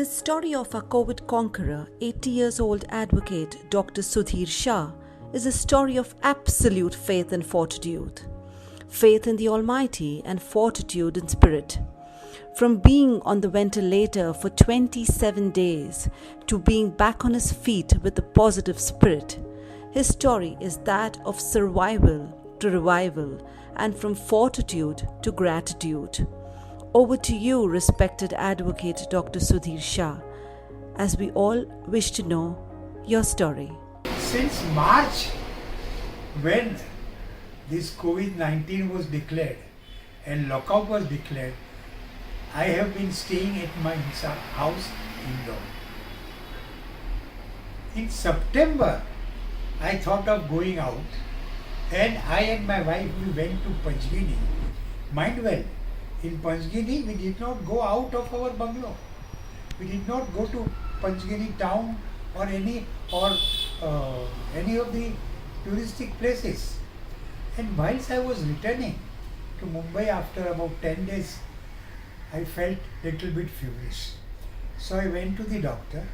The story of our COVID conqueror, 80 years old advocate Dr. Sudhir Shah, is a story of absolute faith and fortitude. Faith in the Almighty and fortitude in spirit. From being on the ventilator for 27 days to being back on his feet with a positive spirit, his story is that of survival to revival and from fortitude to gratitude. Over to you, respected advocate Dr. Sudhir Shah, as we all wish to know your story. Since March, when this COVID-19 was declared and lockout was declared, I have been staying at my house indoor. In September, I thought of going out, and I and my wife, we went to Panchgini. Mind well, in Panchgini, we did not go out of our bungalow. We did not go to Panchgini town or any of the touristic places. And whilst I was returning to Mumbai after about 10 days, I felt little bit feverish. So I went to the doctor.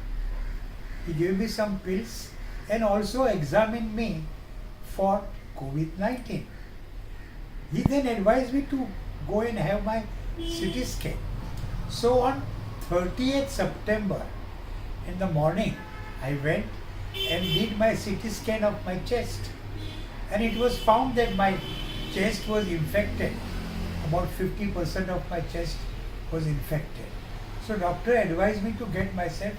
He gave me some pills and also examined me for COVID-19. He then advised me to go and have my CT scan. So on 30th September in the morning, I went and did my CT scan of my chest. And it was found that my chest was infected. About 50% of my chest was infected. So doctor advised me to get myself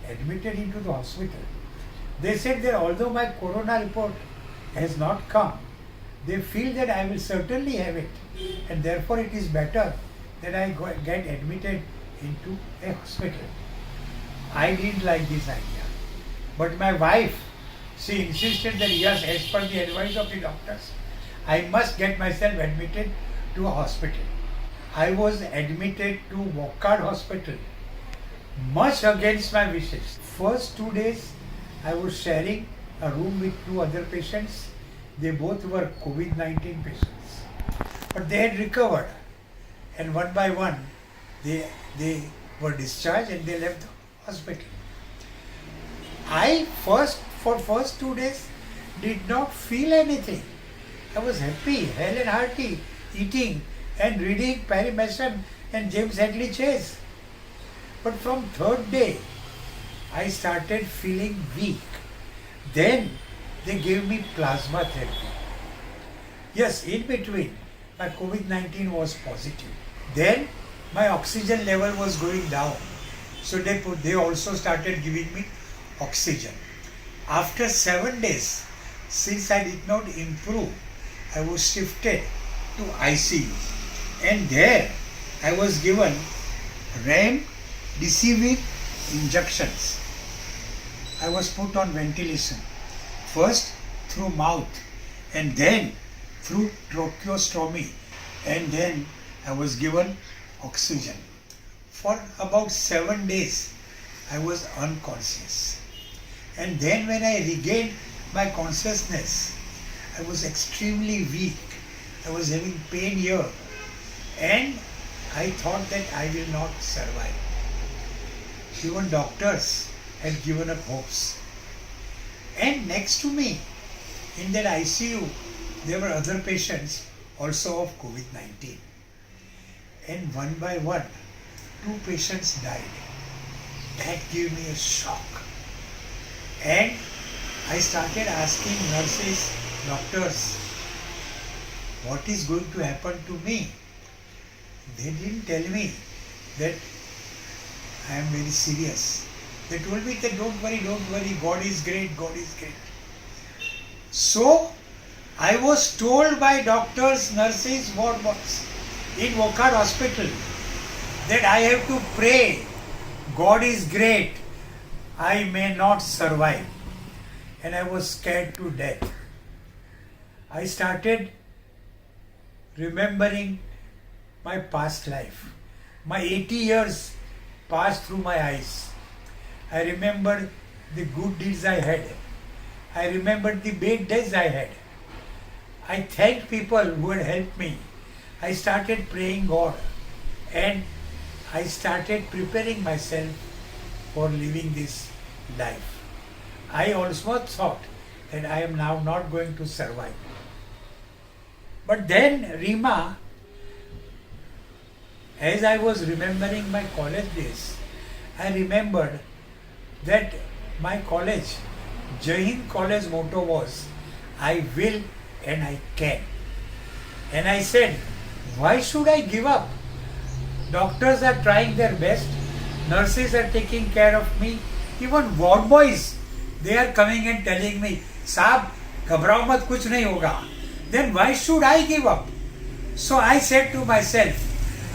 admitted into the hospital. They said that although my corona report has not come, they feel that I will certainly have it, and therefore it is better that I get admitted into a hospital. I didn't like this idea, but my wife, she insisted that yes, as per the advice of the doctors, I must get myself admitted to a hospital. I was admitted to Wockhardt Hospital, much against my wishes. First 2 days, I was sharing a room with 2 other patients. They both were COVID-19 patients, but they had recovered, and one by one, they were discharged and they left the hospital. I for first 2 days did not feel anything. I was happy, hale and hearty, eating and reading Perry Mason and James Hadley Chase. But from 3rd day, I started feeling weak. Then they gave me plasma therapy. Yes, in between, my COVID-19 was positive. Then my oxygen level was going down. So they also started giving me oxygen. After 7 days, since I did not improve, I was shifted to ICU. And there I was given remdesivir injections. I was put on ventilation. First through mouth and then through tracheostomy, and then I was given oxygen. For about 7 days I was unconscious, and then when I regained my consciousness, I was extremely weak. I was having pain here, and I thought that I will not survive. Even doctors had given up hopes. And next to me, in that ICU, there were other patients also of COVID-19. And one by one, 2 patients died. That gave me a shock. And I started asking nurses, doctors, what is going to happen to me? They didn't tell me that I am very serious. They told me that don't worry, God is great, God is great. So, I was told by doctors, nurses, what was in Wockhardt Hospital that I have to pray, God is great, I may not survive. And I was scared to death. I started remembering my past life. My 80 years passed through my eyes. I remembered the good deeds I had. I remembered the bad days I had. I thanked people who had helped me. I started praying God, and I started preparing myself for living this life. I also thought that I am now not going to survive. But then, Rima, as I was remembering my college days, I remembered that my college, Jai Hind College motto was, I will and I can. And I said, why should I give up? Doctors are trying their best, nurses are taking care of me, even ward boys, they are coming and telling me, Saab, ghabrao mat, kuch nahi hoga. Then why should I give up? So I said to myself,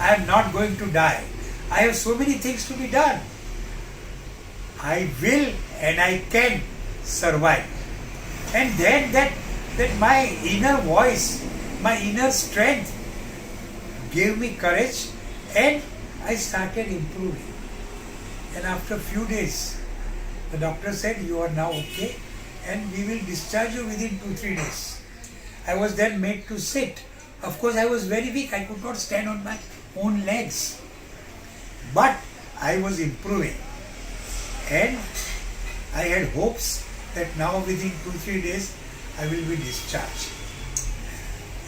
I am not going to die. I have so many things to be done. I will and I can survive. And then that my inner voice, my inner strength gave me courage and I started improving. And after a few days, the doctor said, you are now okay and we will discharge you within 2-3 days. I was then made to sit. Of course, I was very weak. I could not stand on my own legs. But I was improving. And I had hopes that now within 2-3 days, I will be discharged.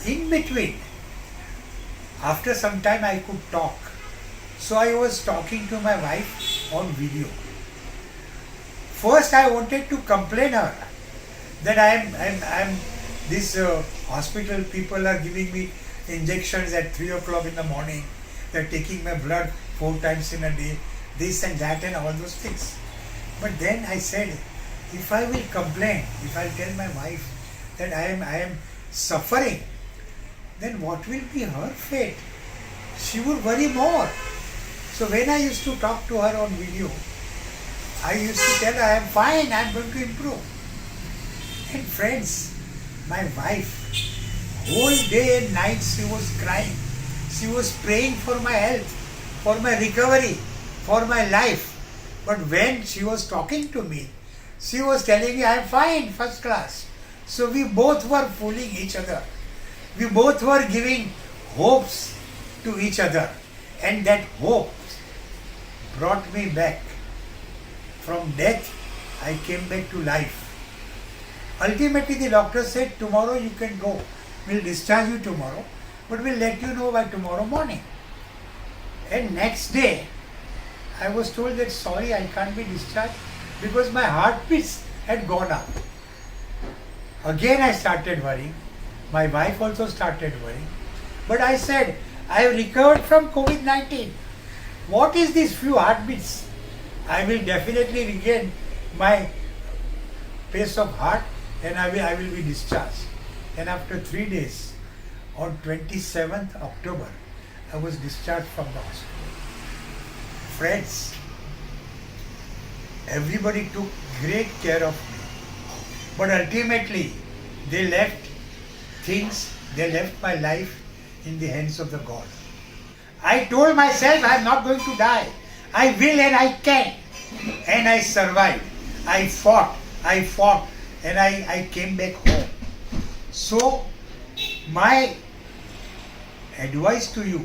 In between, after some time I could talk. So I was talking to my wife on video. First I wanted to complain her that I am this hospital people are giving me injections at 3 o'clock in the morning. They're taking my blood 4 times in a day, this and that and all those things. But then I said, if I will complain, if I tell my wife that I am suffering, then what will be her fate? She would worry more. So when I used to talk to her on video, I used to tell her, I am fine, I am going to improve. And friends, my wife, whole day and night she was crying. She was praying for my health, for my recovery, for my life. But when she was talking to me, she was telling me, I am fine, first class. So we both were fooling each other. We both were giving hopes to each other. And that hope brought me back. From death, I came back to life. Ultimately, the doctor said, tomorrow you can go. We'll discharge you tomorrow, but we'll let you know by tomorrow morning. And next day, I was told that sorry, I can't be discharged because my heartbeats had gone up. Again, I started worrying. My wife also started worrying. But I said, I have recovered from COVID-19. What is these few heartbeats? I will definitely regain my pace of heart and I will be discharged. And after 3 days, on 27th October, I was discharged from the hospital. Friends, everybody took great care of me. But ultimately, they left my life in the hands of the God. I told myself I am not going to die. I will and I can. And I survived. I fought, and I came back home. So, my advice to you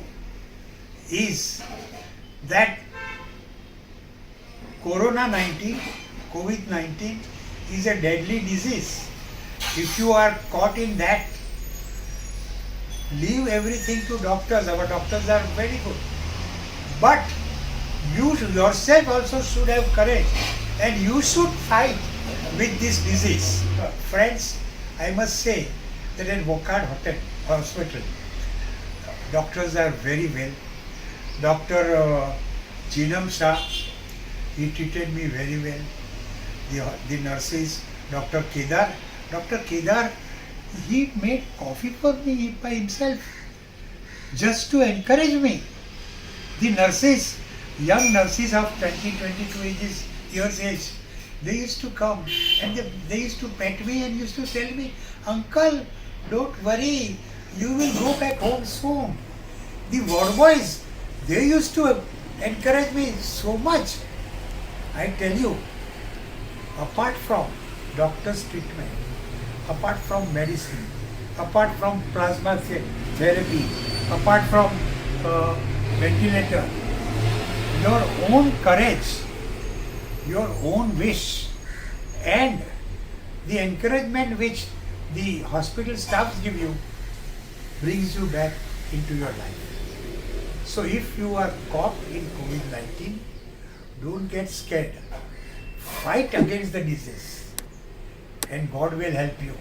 is that COVID-19 is a deadly disease. If you are caught in that, leave everything to doctors. Our doctors are very good. But you yourself also should have courage and you should fight with this disease. Friends, I must say that at Wockhardt Hospital, doctors are very well. Dr. Jinam Shah, he treated me very well. The nurses, Dr. Kedar, he made coffee for me by himself just to encourage me. The nurses, young nurses of 20-22 years age, they used to come and they used to pet me and used to tell me, Uncle, don't worry, you will go back home soon. The ward boys, they used to encourage me so much. I tell you, apart from doctor's treatment, apart from medicine, apart from plasma therapy, apart from ventilator, your own courage your own wish and the encouragement which the hospital staffs give you brings you back into your life. So if you are caught in COVID-19, don't get scared. Fight against the disease and God will help you.